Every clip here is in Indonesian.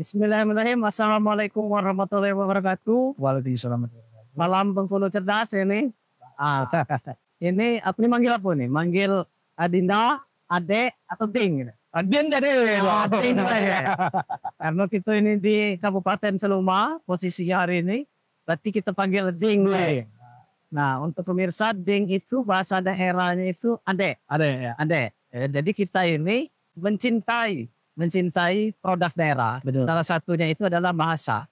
Bismillahirrahmanirrahim. Assalamualaikum warahmatullahi wabarakatuh. Waalaikumsalam. Malam Bengkulu cerdas ini. Ini apa nih manggil apa nih? Manggil Adinda, Ade atau Ding? Adin dari Ding ya. Karena kita ini di Kabupaten Seluma, posisinya hari ini, berarti kita panggil Ding. Nah, untuk pemirsa, Ding itu bahasa daerahnya itu Ade. Ade ya. Ade. Jadi kita ini mencintai produk daerah. Betul. Salah satunya itu adalah bahasa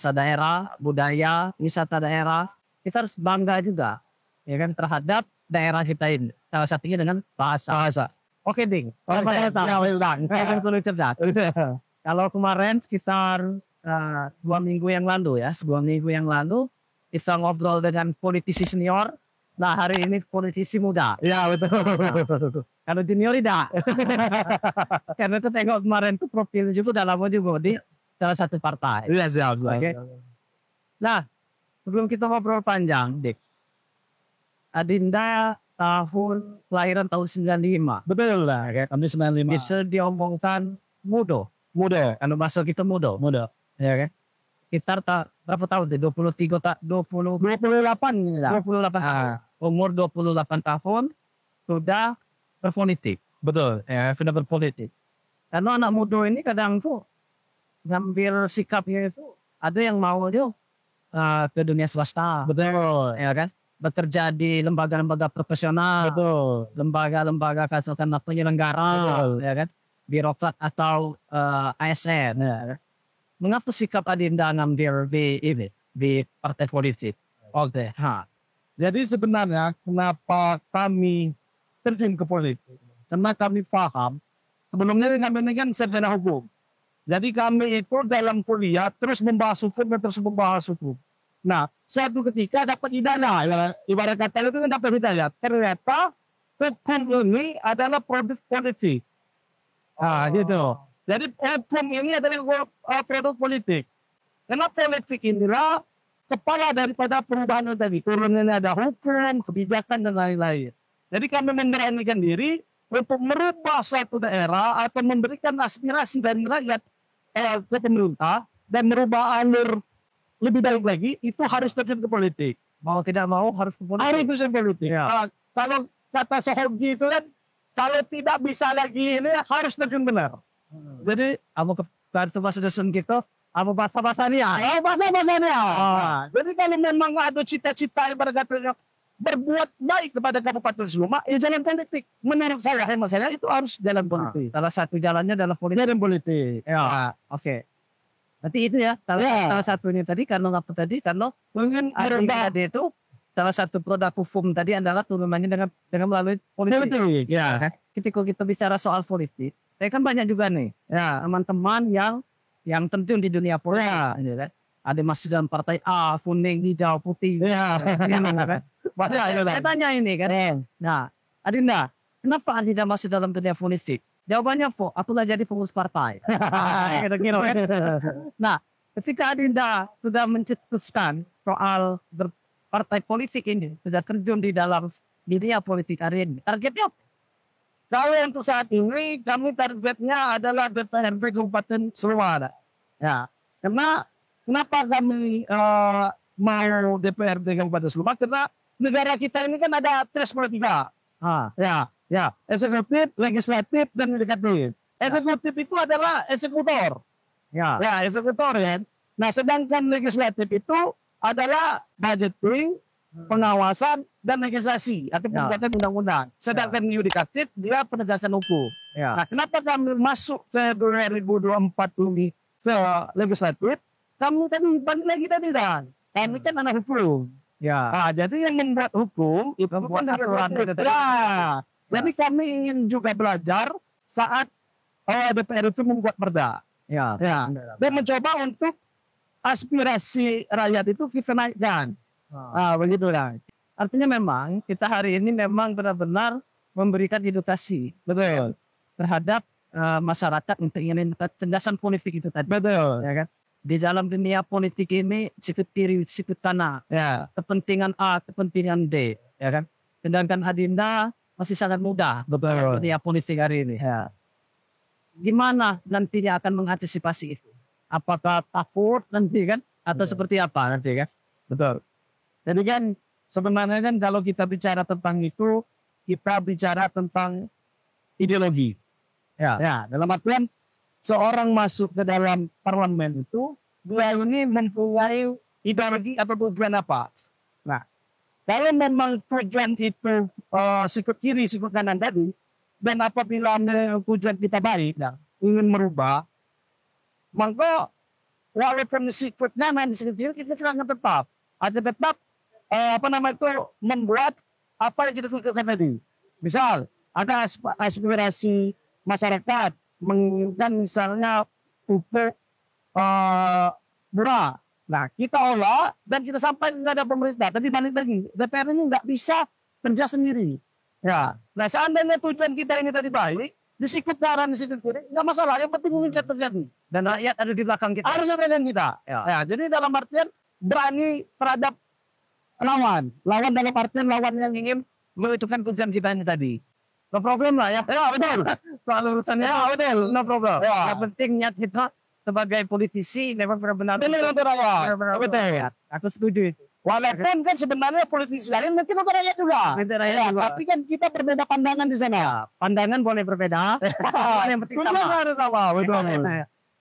daerah, budaya, wisata daerah. Kita harus bangga juga, ya kan, terhadap daerah kita ini. Salah satunya dengan bahasa. Oke, Ding. Selamat datang. Kita perlu cerdas. Kalau kemarin sekitar 2 minggu yang lalu ya, 2 minggu yang lalu kita ngobrol dengan politisi senior. Nah, hari ini politisi muda. Ya betul. Kalau junior tidak. Karena itu tengok kemarin tuh profil juga udah lama juga di salah satu partai. Iya siap. Oke. Nah, sebelum kita ngobrol panjang, Dik. Adinda tahun kelahiran tahun 95. Betul lah. Kami 95. Bisa diomongkan muda. Kalau bahasa kita muda. Ya kan? Sekitar berapa tahun sih? 28 ya. 28. Umur 28 tahun sudah berpolitik. Betul. Ya sudah berpolitik. Karena anak muda ini kadang tuh ngambil sikapnya itu ada yang mau aja ke dunia swasta. Betul. Ya kan? Bekerja di lembaga-lembaga profesional. Betul. Lembaga-lembaga katakanlah penyelenggara. Betul. Ya kan? Birokrat atau ASN. Ya kan? Mengapa sikap Adinda ngambil di partai politik? Oke. Jadi sebenarnya kenapa kami terjun ke politik? Karena kami paham sebelumnya kami ini kan sarjana hukum. Jadi kami itu dalam kuliah terus membahas hukum. Nah, suatu ketika dapat hidayah, ibarat kata itu kan dapat hidayah. Ternyata hukum ini adalah produk politik. Nah, gitu. Jadi hukum ini adalah produk politik. Karena politik inilah kepala daripada perubahan tadi. Turunnya ada hukum, kebijakan, dan lain-lain. Jadi kami memberanikan diri untuk merubah suatu daerah atau memberikan aspirasi dari rakyat ke pemerintah dan merubah alur lebih baik lagi, itu harus terjun ke politik. Mau tidak mau harus ke politik. Harus terjun ke politik. Ya. Kalau kata Sohogi itu kan, kalau tidak bisa lagi ini harus terjun benar. Jadi, apa ke bahasa dosen kita, apa bahasa-bahasanya? Bahasa-bahasanya. Jadi kalau memang ada cita-cita yang berkata berbuat baik kepada Kabupaten Seluma, ya jalan politik. Menurut saya, itu harus jalan politik. Salah satu jalannya adalah politik. Jalan politik. Ya, oke. Berarti itu ya, salah satunya tadi, karena apa tadi? Karena tadi itu salah satu produk hukum tadi adalah turunannya dengan melalui politik. Ya. Ketika kita bicara soal politik, saya kan banyak juga nih, ya teman-teman yang terjun di dunia politik. Ya, kan? Ada masih dalam partai A, kuning, hijau, putih. Ya. Saya tanya ini kan. Nah, Adinda, kenapa Adinda masih dalam dunia politik? Jawabannya, akulah jadi pengurus partai. Kira-kira. Nah, ketika Adinda sudah mencetuskan soal partai politik ini, sudah terjun di dalam dunia politik hari ini, targetnya apa? Kalau untuk saat ini, kami targetnya adalah DPRD Kabupaten Seluma. Ya, karena kenapa kami mau DPRD Kabupaten Seluma? Karena negara kita ini kan ada threshold 3. Ya, eksekutif, legislatif, dan yudikatif. Eksekutif itu adalah eksekutor. Ya, eksekutor ya. Nah, sedangkan legislatif itu adalah budgeting, pengawasan, dan legislasi atau pembuatan undang-undang. Sedangkan yudikatif dia penegakan hukum. Ya. Nah, kenapa kami masuk ke 2024 ini ke legislatif? Kamu kan balik lagi tadi kan? Kami kan anak hukum. Ya. Nah, jadi yang membuat hukum itu Membuat kan aturan itu tadi. Jadi kami ingin juga belajar saat DPR itu membuat perda. Ya. Dan mencoba untuk aspirasi rakyat itu kita naikkan. Begitulah. Artinya memang kita hari ini memang benar-benar memberikan edukasi, Betul. terhadap masyarakat untuk ingin kecerdasan politik itu tadi. Betul. Ya kan? Di dalam dunia politik ini sikut kiri, sikut kanan, Ya. kepentingan A, kepentingan D, ya kan? Sedangkan Adinda masih sangat muda Betul. dunia politik hari ini. Ya. Gimana nantinya akan mengantisipasi itu? apakah takut nanti kan atau seperti apa nanti kan? Betul. Jadi kan sebenarnya kan kalau kita bicara tentang itu, kita bicara tentang ideologi. Ya, dalam artian seorang masuk ke dalam parlemen itu, dia ini mempunyai ideologi atau tujuan apa. Nah, kalau memang tujuan itu sikut kiri, sikut kanan tadi, dan apabila tujuan kita baik, dan ingin merubah, maka walaupun sikut kanan, sikut kiri, kita akan tetap. Ada tetap membuat apa yang kita tujukan tadi. Misal, ada aspirasi masyarakat menginginkan misalnya pupuk murah. Nah, kita olah dan kita sampaikan kepada pemerintah. Tadi balik lagi, DPR ini nggak bisa kerja sendiri. Ya, nah seandainya tujuan kita ini tadi baik, disikut kanan, disikut kiri, nggak masalah. Yang penting mungkin terjadi. Dan rakyat ada di belakang kita. Harus ada dengan kita. Ya, jadi dalam artian berani terhadap lawan dalam artian lawan yang ingin Menentukan tujuan kita ini tadi. no problem lah ya. Ya betul. Soal urusannya, Ya betul. no problem. Ya. Yang penting niat kita sebagai politisi memang benar-benar Betul untuk rakyat. Betul. Aku setuju itu. Walaupun kan sebenarnya politisi lain mungkin untuk rakyat juga. Untuk rakyat Ya, juga. tapi kan kita berbeda pandangan di sana. Pandangan boleh berbeda, yang penting Tujuan sama. harus sama. Betul.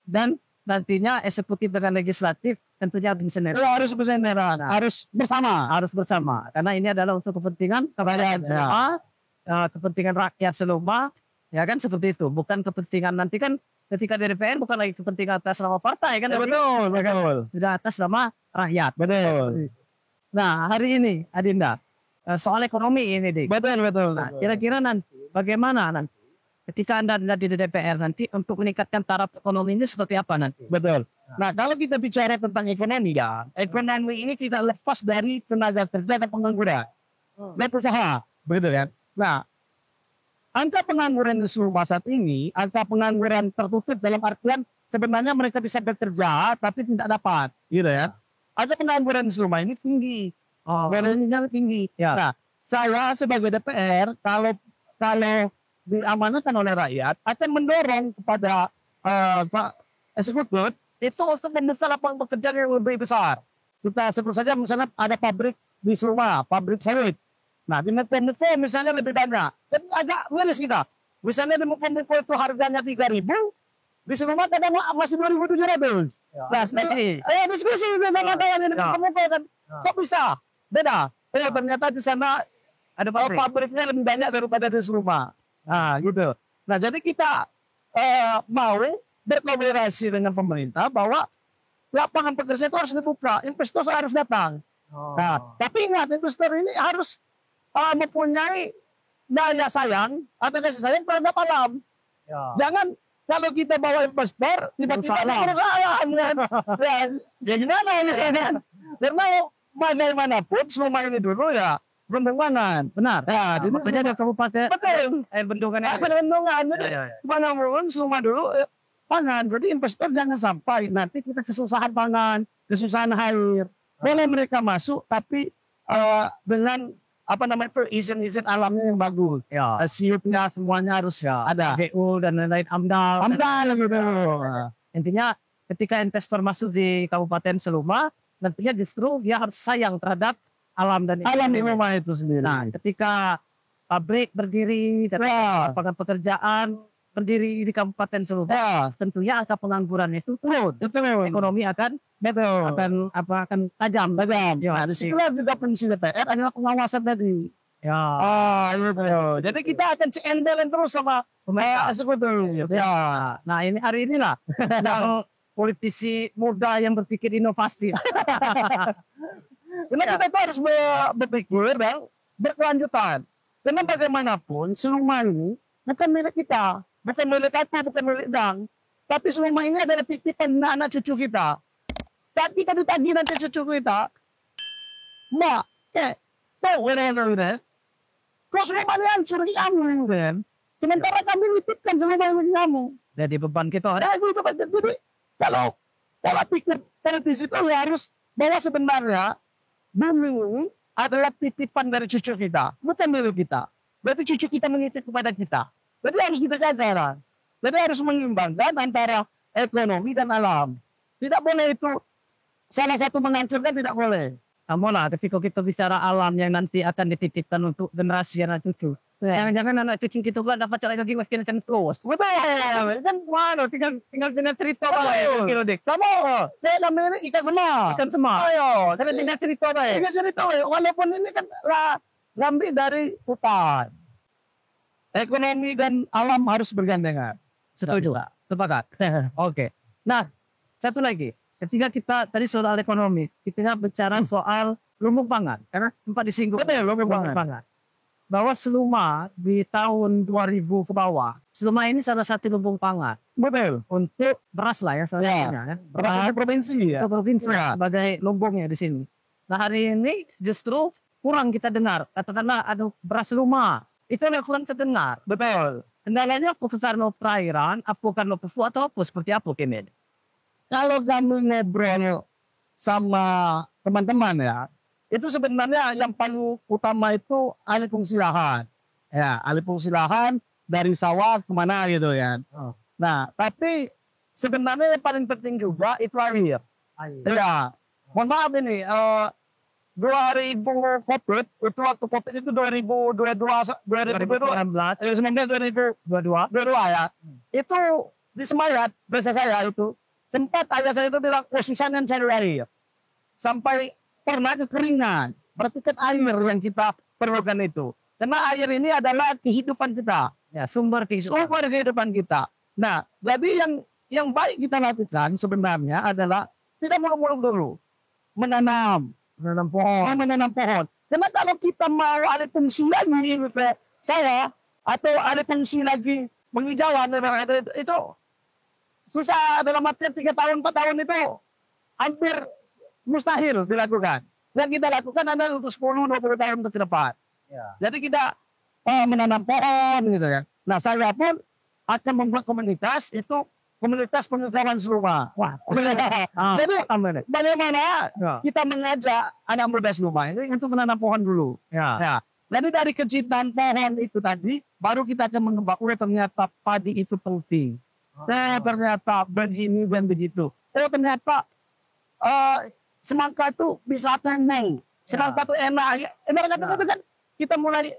Dan nantinya eksekutif dengan legislatif tentunya bersinergi. Ya, harus bersama. Harus bersama. Harus bersama. Karena ini adalah untuk kepentingan rakyat semua, kepentingan rakyat semua, ya kan seperti itu. Bukan kepentingan nanti kan ketika di DPR bukan lagi kepentingan atas nama partai kan? Ya, betul. Sudah atas nama rakyat. Betul. Nah hari ini Adinda soal ekonomi ini Dik. Betul. Nah, kira-kira nanti bagaimana nanti ketika Anda di DPR nanti untuk meningkatkan taraf ekonominya seperti apa nanti? Betul. Nah, kalau kita bicara tentang ekonomi ya, ekonomi ini kita lepas dari tenaga kerja dan pengangguran. Dan usaha. Begitu kan? Nah, angka pengangguran di seluruh masa ini, angka pengangguran tertutup dalam artian sebenarnya mereka bisa bekerja tapi tidak dapat. Gitu ya. Angka pengangguran di seluruh ini tinggi. Penganggurannya tinggi. Ya. Nah, saya sebagai DPR, kalau diamanatkan oleh rakyat akan mendorong kepada Pak Eksekutif itu untuk membuka lapangan pekerjaan yang lebih besar. Kita sebut saja misalnya ada pabrik di Seluma, pabrik sawit. Nah di Mekomuko misalnya lebih banyak. Tapi agak miris kita. Misalnya di Mekomuko itu harganya 3.000, di Seluma kadang masih 2.700. Nah, diskusi sama kawan di Mekomuko kan, kok bisa? Beda. Ternyata di sana Ada pabrik. pabriknya lebih banyak daripada di Seluma. Nah, gitu. Nah, jadi kita mau berkolaborasi dengan pemerintah bahwa lapangan pekerjaan itu harus dibuka, investor harus datang. Nah, tapi ingat investor ini harus mempunyai daya sayang atau kasih sayang terhadap alam. Jangan kalau kita bawa investor tiba-tiba perusahaan kan. Ya gimana ini? Karena bagaimanapun semua ini dulu ya bendungan, benar. Ya, jadi Makanya ada kabupaten. betul. Air bendungannya. Bendungan. Ya. Bagaimanapun semua dulu pangan. Berarti investor jangan sampai nanti kita kesusahan pangan, kesusahan air. Boleh mereka masuk, tapi dengan izin-izin alamnya yang bagus. Ya. Siupnya semuanya harus ada. GU dan lain-lain AMDAL. Amdal gitu. Intinya ketika investor masuk di Kabupaten Seluma, nantinya justru dia harus sayang terhadap alam dan Alam di rumah itu sendiri. Nah, ketika pabrik berdiri dan lapangan pekerjaan berdiri di Kabupaten Seluma, ya, tentunya angka pengangguran itu turun. itu memang. Ekonomi akan tajam. Ya, di situlah juga fungsi DPR adalah pengawasan tadi. Ya. Gitu. Jadi kita akan cendelen terus sama eksekutif. Ya. Nah, ini hari inilah yang politisi muda yang berpikir inovasi. Karena kita tuh harus berpikir dan berkelanjutan. Karena bagaimanapun Seluma ini bukan milik kita, bukan milik aku, bukan milik Dang. Tapi Seluma ini adalah titipan anak cucu kita. Saat kita ditagih nanti cucu kita, Mbak, kok Seluma ini hancur di kamu, kan? Sementara kami nitipkan Seluma ini kamu. Jadi beban kita Nah, itu jadi kalau pola pikir politisi itu harus bahwa sebenarnya bumi ini adalah titipan dari cucu kita, bukan milik kita. Berarti cucu kita menitip kepada kita. Berarti harus kita sadar. Jadi harus mengimbangkan antara ekonomi dan alam. Tidak boleh itu. Salah satu menghancurkan tidak boleh. Kamu lah, ketika kita bicara alam yang nanti akan dititipkan untuk generasi anak cucu. Jangan-jangan anak cucu kita pula dapat cara lagi makin terus. Betul. Kan mana tinggal cerita lah. Kilo dik. Kamu, saya namanya ikan semua. Ikan semua. Ayo, Tapi tinggal cerita lah. tinggal cerita. Walaupun ini kan ngambil dari hutan. Ekonomi dan alam harus bergandengan. Setuju. Sepakat. Oke. Nah, satu lagi. Ketika kita tadi soal ekonomi, kita bicara soal lumbung pangan. Karena sempat disinggung. Betul, lumbung pangan. Bahwa Seluma di tahun 2000 ke bawah, Seluma ini salah satu lumbung pangan. Betul. Untuk beras lah ya. Salah satunya, kan? Beras provinsi ya. Ke provinsi Ya. sebagai lumbungnya di sini. Nah hari ini justru kurang kita dengar. Katakanlah ada beras Seluma. Itu yang kurang kita dengar. Betul. Kendalanya apakah karena perairan, apakah karena pupuk atau apa? Seperti apa ini? Kalau kami ngobrol sama teman-teman ya, itu sebenarnya yang paling utama itu alih fungsi lahan. Ya, alih fungsi lahan dari sawah kemana gitu ya. Nah, tapi sebenarnya yang paling penting juga itu air. Ya, mohon maaf ini, 2000 COVID, itu waktu COVID itu 2022 ya. Itu di Semayat, desa saya itu, sempat ayah saya itu bilang, susah dengan cari air. Sampai pernah kekeringan. Berarti kan air yang kita perlukan itu. Karena air ini adalah kehidupan kita. Ya, sumber kehidupan. Sumber kehidupan kita. Nah, jadi yang baik kita lakukan sebenarnya adalah tidak muluk-muluk dulu. Menanam pohon. Menanam pohon. Karena kalau kita mau ada fungsi lagi saya atau ada fungsi lagi penghijauan itu susah dalam artian 3 tahun 4 tahun itu hampir mustahil dilakukan. Yang kita lakukan adalah untuk 10-20 tahun ke depan. Ya. Jadi kita menanam pohon gitu ya. Nah saya pun akan membuat komunitas itu komunitas penghijauan Seluma. Wah, jadi bagaimana kita mengajak anak muda Seluma ini untuk menanam pohon dulu. Ya. Ya. Jadi dari kecintaan pohon itu tadi, baru kita akan mengembangkan ternyata padi itu penting. Ternyata begini dan begitu. Ternyata semangka itu bisa tenang. Semangka itu enak. Enak kata kan kita mulai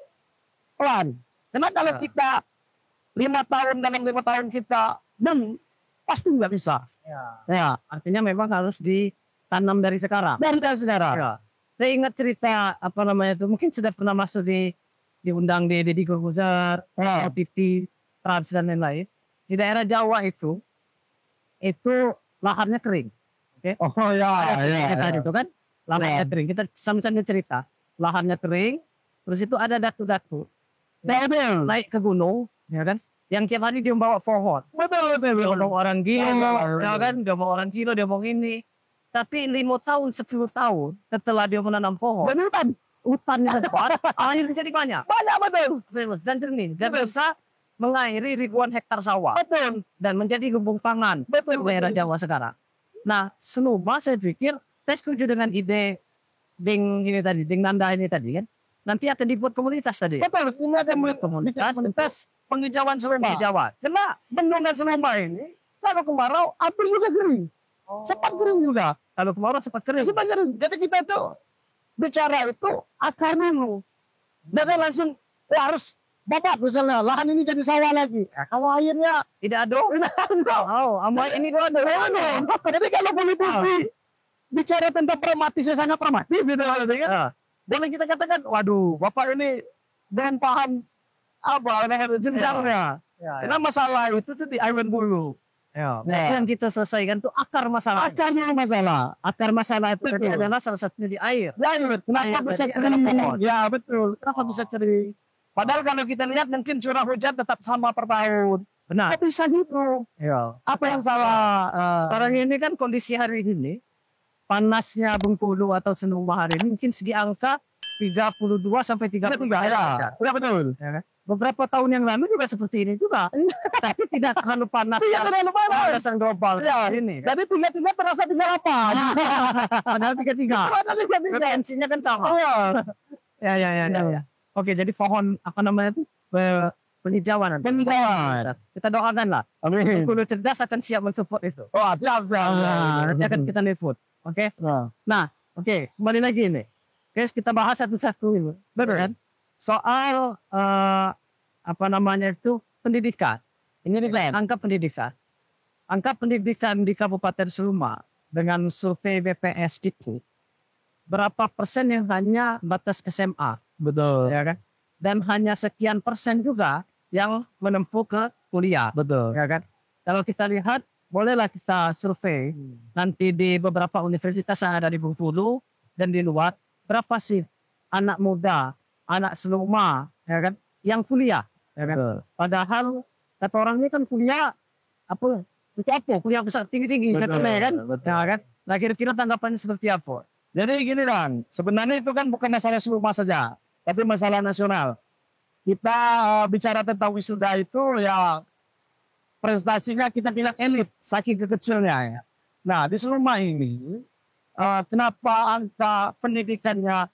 pelan. Karena kalau kita 5 tahun dalam 5 tahun kita pasti nggak bisa. Ya. Artinya memang harus ditanam dari sekarang. Dari sekarang. Ya. Saya ingat cerita apa namanya itu mungkin sudah pernah masuk diundang di Deddy Corbuzier, TV, Trans dan lain-lain. Di daerah Jawa itu lahannya kering. Oke. Oh ya. Itu kan lahannya kering. Kita sama-sama cerita. Lahannya kering. Terus itu ada datu-datu. Naik ke gunung, ya kan? Yang tiap hari dia bawa pohon. Betul. Dia bawa orang gila, ya kan? Dia bawa orang gila, dia bawa ini. Tapi 5 tahun, 10 tahun setelah dia menanam pohon, hutannya besar, airnya jadi banyak. Banyak betul. Dan jernih. Dan bisa mengairi ribuan hektar sawah. Betul. Dan menjadi lumbung pangan. Betul. Daerah Jawa sekarang. Nah, Seluma saya pikir, saya setuju dengan ide Ding Nanda ini tadi kan. Nanti akan dibuat komunitas tadi. Betul. Ini ada komunitas penghijauan Seluma. Karena bendungan Seluma ini, kalau kemarau, hampir juga kering. Cepat kering juga. Kalau kemarau cepat kering. Cepat kering. Jadi kita itu bicara itu akar dulu. Dan langsung harus bapak misalnya lahan ini jadi sawah lagi. Kalau airnya Tidak ada. Ini dua ada. Jadi kalau politisi bicara tentang pragmatis, sangat pragmatis gitu. Boleh kita katakan, waduh, bapak ini dan paham apa jenjangnya. Karena masalah itu tuh di air dulu. Nah, yang kita selesaikan itu akar masalah. Akar masalah itu adalah salah satunya di air. Kenapa bisa kering? Ya betul. Kenapa bisa kering? Padahal kalau kita lihat mungkin curah hujan tetap sama per tahun. Benar. Tapi bisa gitu. Apa yang salah? Sekarang ini kan kondisi hari ini, panasnya Bengkulu atau Seluma hari ini mungkin segi angka 32 sampai 33. Ya betul. Beberapa tahun yang lalu juga seperti ini juga. Tapi tidak terlalu panas. Tidak terlalu panas. Panasan global. Ini. Jadi 33 terasa 38. Padahal 33. Frekuensinya kan sama. Ya. Oke, jadi pohon apa namanya itu penghijauan. Penghijauan. Kita doakan lah. Amin. Bengkulu cerdas akan siap mensupport itu. Oh, siap. Nanti akan kita nelfon. Oke. Nah, oke, kembali lagi nih. Guys, kita bahas satu-satu ini. Benar kan? Soal apa namanya itu pendidikan. Ini nih angka pendidikan. Angka pendidikan di Kabupaten Seluma dengan survei BPS itu berapa persen yang hanya batas SMA, Betul. ya kan? Dan hanya sekian persen juga yang menempuh ke kuliah, Betul. ya kan? Kalau kita lihat, bolehlah kita survei nanti di beberapa universitas yang ada di Bengkulu dan di luar, berapa sih anak muda, anak Seluma, ya kan, yang kuliah, ya kan? Betul. Padahal kata orang ini kan kuliah apa? Kuliah besar tinggi-tinggi, kan? Betul. Ya kan? Nah, kira-kira tanggapannya seperti apa? Jadi gini Dan, sebenarnya itu kan bukan masalah Seluma saja, tapi masalah nasional. Kita bicara tentang wisuda itu ya prestasinya kita bilang elit, saking kekecilnya ya. Nah di Seluma ini, kenapa angka pendidikannya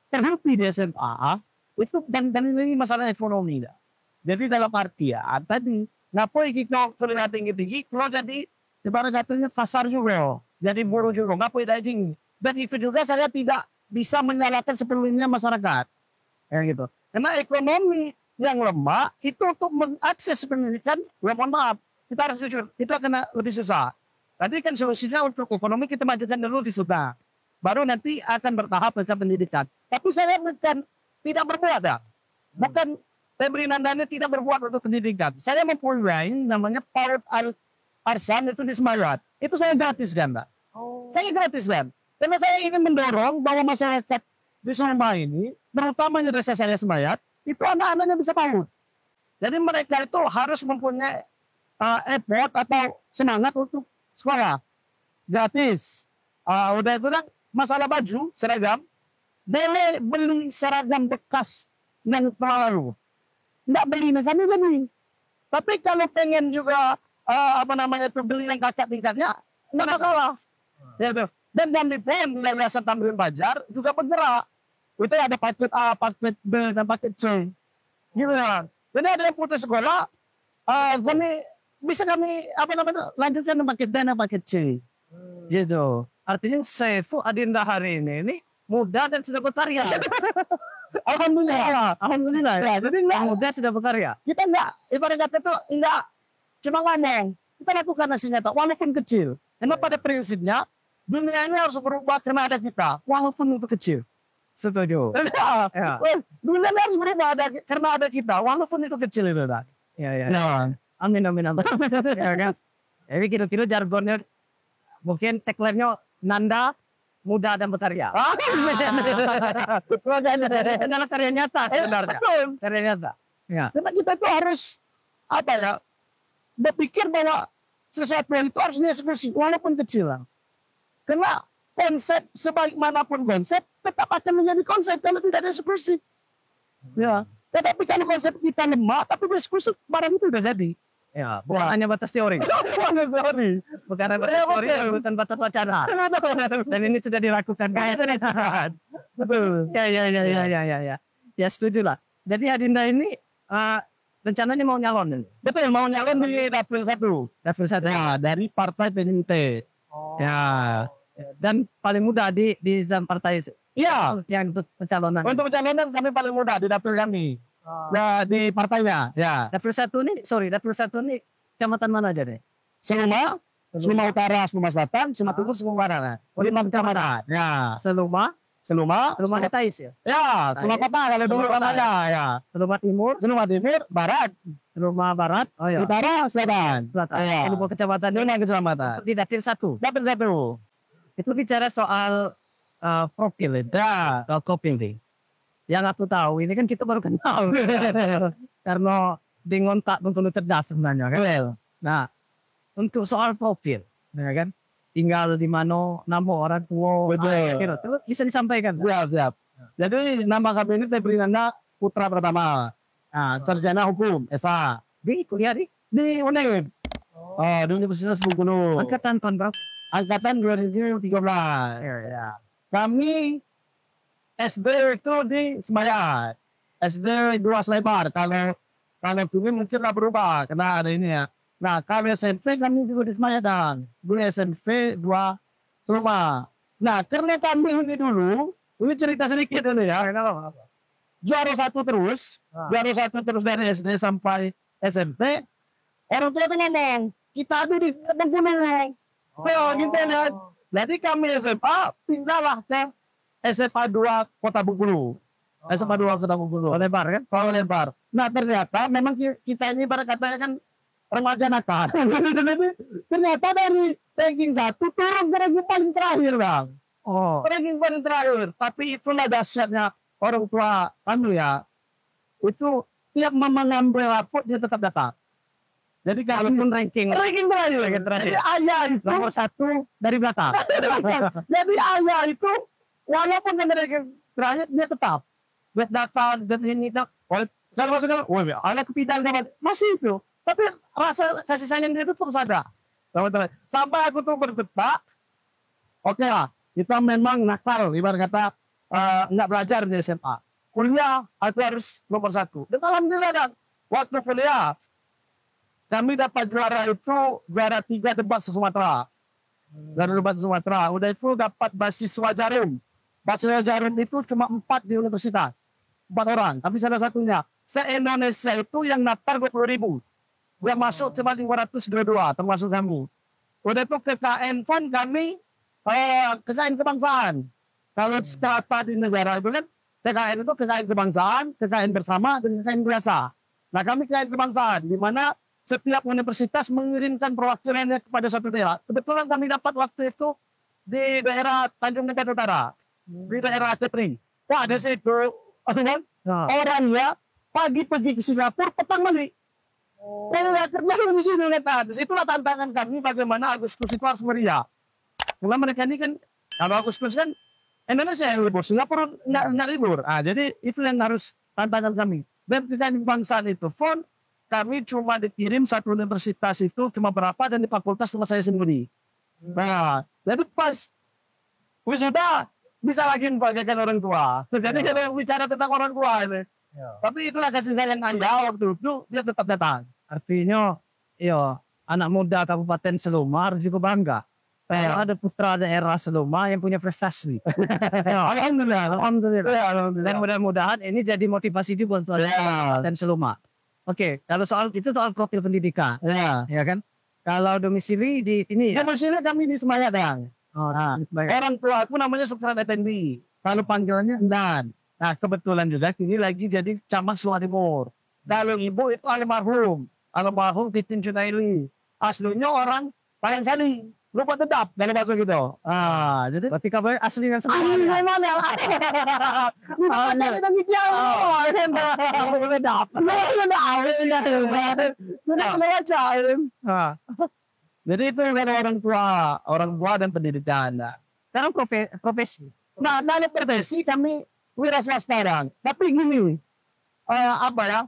terhenti di SMA, itu dan ini masalah ekonomi. Ya. Jadi dalam artian tadi, ngapain kita kuliah tinggi-tinggi, kalau jadi ibarat katanya pasar juga, jadi buruh juga, ngapain tinggi. Dan itu juga saya tidak bisa menyalahkan sepenuhnya masyarakat. Ya gitu. Karena ekonomi yang lemah itu untuk mengakses pendidikan, ya mohon maaf, kita harus jujur, itu akan lebih susah. Tadi kan solusinya untuk ekonomi kita majukan dulu di sudah. Baru nanti akan bertahap ke pendidikan. Tapi saya bukan tidak berbuat ya. Bukan Febri Nandani tidak berbuat untuk pendidikan. Saya mempunyai namanya PAUD Arsan itu di Semarang. Itu saya gratis kan, Mbak. Saya gratis kan. Karena saya ingin mendorong bahwa masyarakat di Seluma ini, terutama di desa saya Semayat, itu anak-anaknya bisa PAUD. Jadi mereka itu harus mempunyai effort atau semangat untuk sekolah. Gratis. Udah itu kan masalah baju, seragam. Boleh beli seragam bekas yang terlalu. Nggak beli, kami beli. Tapi kalau pengen juga, beli yang kakak tingkatnya, nggak masalah. Ya, tuh. Dan yang dipen di Yayasan Tamrin Bajar juga bergerak. Itu ada paket A, paket B, dan paket C. Gitu ya. Jadi ada yang putus sekolah, kami lanjutkan paket D dan paket C. Gitu. Artinya Saifu Adinda hari ini muda dan sudah berkarya. Alhamdulillah. Alhamdulillah. Ya, jadi enggak, Muda sudah berkarya. kita enggak, ibarat kata itu enggak cuma ngomong. Kita lakukan hasil nyata, walaupun kecil. Karena pada prinsipnya, dunia ini harus berubah karena ada kita, walaupun itu kecil. Setuju. Ya. Dunia ini harus berubah karena ada kita, walaupun itu kecil itu. Ya. Nah, Amin. Ya kan? Jadi kira-kira jargonnya mungkin tagline-nya Nanda muda dan berkarya. Adalah karya nyata sebenarnya. betul. Karya nyata. Ya. Karena kita itu harus berpikir bahwa sesuatu itu harus dieksekusi walaupun kecil. Karena konsep sebaik manapun konsep tetap akan menjadi konsep kalau tidak dieksekusi. Ya. Tetapi kalau konsep kita lemah tapi dieksekusi barang itu sudah jadi. Ya, bukan hanya batas teori. Bukan hanya batas teori, bukan batas wacana. Dan ini sudah dilakukan. Betul. Ya. Ya, setuju lah. Jadi Adinda ini rencananya mau nyalon. Betul, mau nyalon di dapil 1. Dapil 1. Ya, dari Partai PDIP. Ya. Dan paling mudah di partai Iya. yang untuk pencalonan. Untuk pencalonan kami paling mudah di dapil kami. Ya, di partainya. Ya. Dapil 1 ini kecamatan mana aja nih? Seluma Utara, Seluma Selatan, Seluma Timur, Seluma Barat. 5 kecamatan. Ya. Seluma Hetais ya. Ya, Seluma Kota kalau dulu namanya. Ya. Seluma Timur, Seluma Timur, Barat, Seluma Barat, Utara, Selatan. Ya. Ini kecamatan 5 kecamatan. di dapil 1. Dapil 1. Itu bicara soal profil itu. Ya. Soal kopilih. Yang aku tahu ini kan kita baru kenal. Karena di ngontak Bengkulu cerdas sebenarnya kan. Nah, untuk soal profil, ya kan? Tinggal di mana, nama orang tua, Betul. bisa disampaikan. Siap. Jadi nama kami ini Febri Nanda putra pertama. Nah, sarjana hukum, SA. Di kuliah di UNED. Di Universitas Bengkulu. angkatan tahun berapa? Angkatan 2013. Ya. Kami SD itu di Semayat. SD 2 Slebar. Kalau Kalau Bumi mungkin nggak berubah karena ada ini ya. Nah, kalau SMP kami juga di Semayadang. Dulu SMP 2 Seluma. Nah, karena kami ini dulu, ini cerita sedikit dulu ya. Juara satu terus, juara satu terus dari SD sampai SMP. Orang tua tuh ngomong, kita ada di Bengkulu. Oh, gitu ya. Jadi kami SMA pindahlah ke SMA 2 Kota Bengkulu. SMA 2 Kota Bengkulu. Lebar kan? Kalau lebar. Nah, ternyata memang kita ini pada katanya kan remaja nakal. Ternyata dari ranking 1 turun ke ranking paling terakhir, Bang. Oh, Ranking paling terakhir. Tapi itulah dahsyatnya orang tua kami ya. Itu tiap mama ngambil rapot dia tetap datang. Jadi walaupun ranking terakhir. terakhir. Jadi ayah itu Nomor 1 dari belakang. jadi ayah itu walaupun kan ranking terakhir dia tetap buat datang dan ini tak. Kalau maksudnya, anak kepidang masih itu. Tapi rasa kasih sayang dia itu terus ada. Teman-teman. Sampai aku tuh berdebat, oke lah, kita memang nakal, ibarat kata nggak belajar di SMA. Kuliah, aku harus nomor 1. Dan alhamdulillah kan, waktu kuliah, kami dapat juara 3 debat Sumatera. Juara debat Sumatera. Udah itu dapat beasiswa Jarum. Beasiswa Jarum itu cuma 4 di universitas. 4 orang, tapi salah satunya. Se-Indonesia itu yang daftar 20.000. Udah masuk cuma 522, termasuk kami. Udah itu KKN pun kami KKN kebangsaan. Kalau setelah di negara itu kan KKN itu KKN kebangsaan, KKN bersama, dan KKN biasa. Nah kami KKN kebangsaan, di mana setiap universitas mengirimkan perwakilannya kepada satu daerah. Kebetulan kami dapat waktu itu di daerah Tanjung Mekar Utara, di daerah Kepri. Wah, ada situ orangnya pagi pergi ke Singapura, petang balik. Kalau nggak kerja di sini, disitulah tantangan kami bagaimana Agustus itu harus meriah. Karena mereka ini kan, kalau Agustus kan Indonesia yang libur, Singapura nggak libur. Jadi itu yang harus tantangan kami. Dan kita di kebangsaan itu pun kami cuma dikirim satu universitas itu cuma berapa dan di fakultas cuma saya sendiri. Nah, jadi pas wisuda bisa lagi membanggakan orang tua. Jadi kita bicara tentang orang tua ini. Tapi itulah kasih sayang Anda waktu itu dia tetap datang. Artinya, anak muda Kabupaten Seluma harus juga bangga. Ada putra daerah Seluma yang punya prestasi. Alhamdulillah. Dan mudah-mudahan ini jadi motivasi juga buat Kabupaten Seluma. Oke, kalau soal profil pendidikan, ya kan? Kalau domisili di sini, domisili kami di Semayadang. Orang tua aku namanya Sukran Effendi. Kalau panggilannya Dan. Nah, kebetulan juga ini lagi jadi camat Seluma Timur. Kalau ibu itu almarhum Titin Junaili. Aslinya orang Palangsari. Lupa Dedap, dalam bahasa gitu. Jadi berarti kabar asli yang Asli dari mana? Kita jauh. Jadi itu orang tua dan pendidikan. sekarang profesi. Nah, dari profesi kami wira swasta. Tapi gini, apa ya?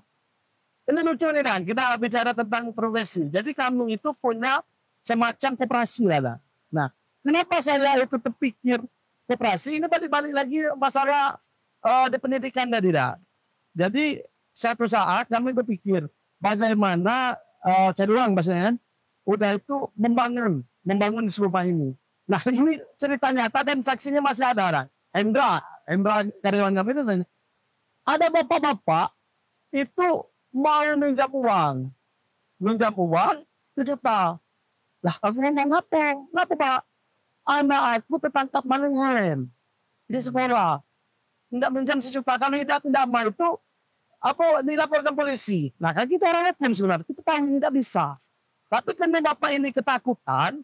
Ini lucu nih kan, kita bicara tentang profesi. Jadi kamu itu punya semacam koperasi lah. Nah, kenapa saya itu terpikir koperasi? Ini balik lagi masalah di pendidikan tadi dah. Jadi satu saat kami berpikir bagaimana saya ulang bahasanya, udah itu membangun di rumah ini. Nah ini cerita nyata dan saksinya masih ada. Endra karyawan kami itu ada bapak-bapak itu mau minjam uang 1 juta. Lah aku ngomong apa Pak? Anak aku tertangkap maling di sekolah. Tidak minjam 1 juta, kalau tidak mau itu apa dilaporkan polisi. Nah kan kita orang FM sebenarnya kita tahu tidak bisa. Tapi karena bapak ini ketakutan,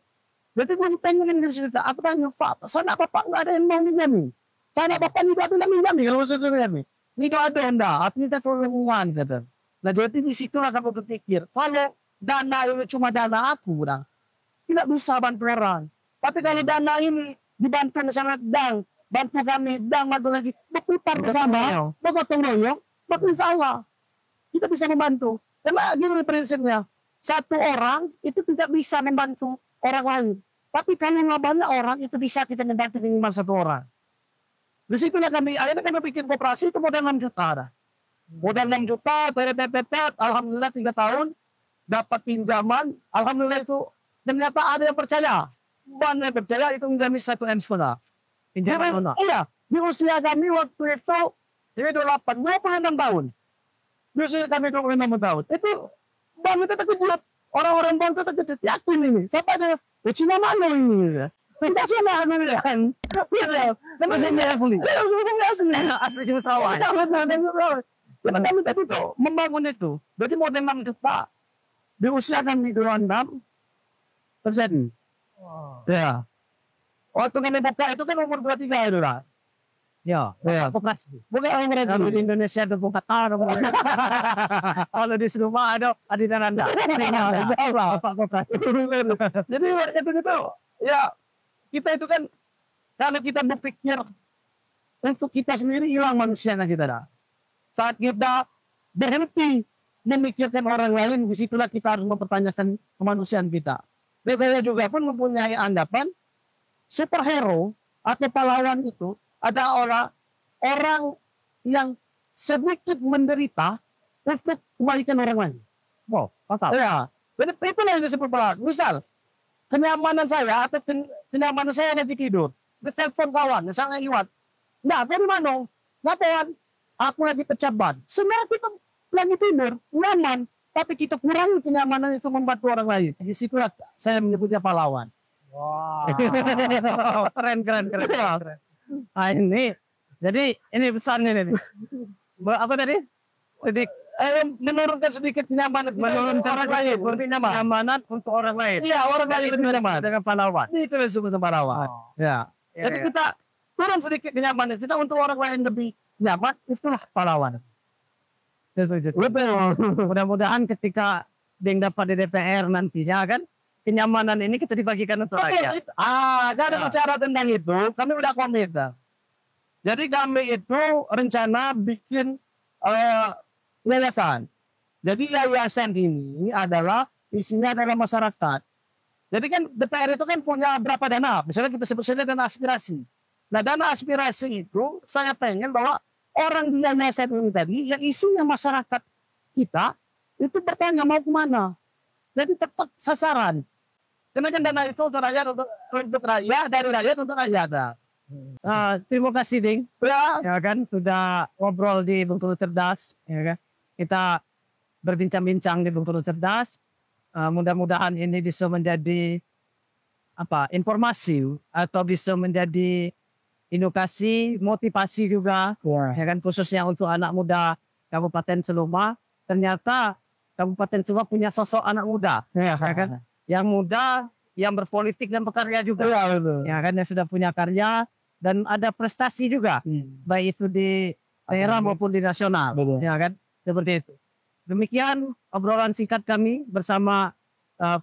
berarti gue pengen minjam 1 juta. Aku tanya Pak, sana bapak nggak ada yang mau minjam. Sana bapak tidak minjam kalau saya ini. Tidak ada anda, artinya kita uang kata. Nah jadi di situ lah kamu berpikir, kalau dana ini cuma dana aku, tidak bisa bantu orang. Tapi kalau dana ini dibantu sama bantu kami, bantu lagi, berputar bersama, bergotong royong, maka insya Allah kita bisa membantu. Karena gini prinsipnya, satu orang itu tidak bisa membantu orang lain. Tapi kalau nggak banyak orang itu bisa kita membantu minimal 1 orang. Di situlah akhirnya kami bikin koperasi itu modal 6 juta. modal 6 juta, tetet, alhamdulillah 3 tahun dapat pinjaman, alhamdulillah itu ternyata ada yang percaya. Banyak yang percaya itu menjamin 1 M sekolah. Pinjaman lunak. Iya, di usia kami waktu itu ini 26 tahun. Di usia kami 26 tahun. Itu bank itu terkejut. Orang-orang bank itu terkejut. Yakin ini. Siapa ada? Cina mana ini? Tidak sana kan. Tapi dia asli. Asli cuma sawah. Karena kami tadi itu membangun itu. Berarti model 6 juta. Di usia kami 26 terjadi. Ya. Waktu kami buka itu kan umur 23 itu lah. Ya, Ya. koperasi. Bukan orang Kalau di Indonesia ada buka tanah. Kalau di rumah ada adinan anda. Apa koperasi? Jadi itu gitu. Ya, kita itu kan kalau kita berpikir untuk kita sendiri hilang manusianya kita dah. Saat kita berhenti memikirkan orang lain, disitulah kita harus mempertanyakan kemanusiaan kita. Dan saya juga pun mempunyai anggapan superhero atau pahlawan itu ada orang yang sedikit menderita untuk kebaikan orang lain. Wow, mantap. Ya, itulah yang disebut pahlawan. Misal, kenyamanan saya atau kenyamanan saya nanti tidur, telepon kawan, misalnya Iwan. Nah, dari mana? Ngapain? Aku lagi pecah ban. Sebenarnya kita lagi tidur, nyaman, tapi kita kurangi kenyamanan itu membantu orang lain. Di situlah saya menyebutnya pahlawan. Wow. keren. Ah, ini, jadi ini besarnya ini. Apa tadi? Jadi Menurunkan sedikit kenyamanan menurunkan orang lain, berarti nyaman. kenyamanan untuk orang lain. Iya, orang lain lebih nyaman. Dengan pahlawan. Itu yang disebut pahlawan. Oh. Ya. Jadi kita turun sedikit kenyamanan kita untuk orang lain lebih nyaman, itulah pahlawan. Betul. Mudah-mudahan ketika yang dapat di DPR nantinya kan kenyamanan ini kita dibagikan untuk rakyat. Gak ada bicara tentang itu. Kami udah komit. Jadi kami itu rencana bikin yayasan. Jadi yayasan ini adalah isinya adalah masyarakat. Jadi kan DPR itu kan punya berapa dana? Misalnya kita sebut saja dana aspirasi. Nah, dana aspirasi itu saya pengen bahwa orang di yayasan ini tadi yang isinya masyarakat kita itu bertanya mau kemana. Jadi tepat sasaran. Karena kan dana itu untuk rakyat, untuk rakyat, dari rakyat untuk rakyat. Terima kasih Ding. Ya kan sudah ngobrol di Bengkulu Cerdas. Ya kan kita berbincang-bincang di Bengkulu Cerdas. Mudah-mudahan ini bisa menjadi informasi atau bisa menjadi edukasi, motivasi juga. Ya kan khususnya untuk anak muda Kabupaten Seluma. Ternyata Kabupaten Seluma punya sosok anak muda. Ya kan yang muda, yang berpolitik dan berkarya juga. Ya kan yang sudah punya karya dan ada prestasi juga, baik itu di daerah maupun di nasional. Ya kan seperti itu. Demikian obrolan singkat kami bersama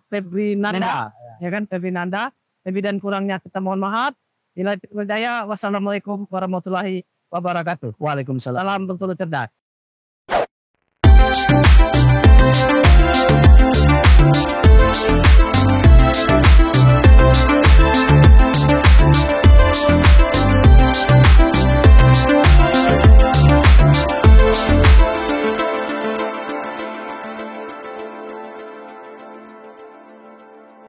Febri Nanda. Ya kan Febri Nanda. Lebih dan kurangnya kita mohon maaf. Wassalamualaikum warahmatullahi wabarakatuh. Waalaikumsalam. Salam Bengkulu Cerdas.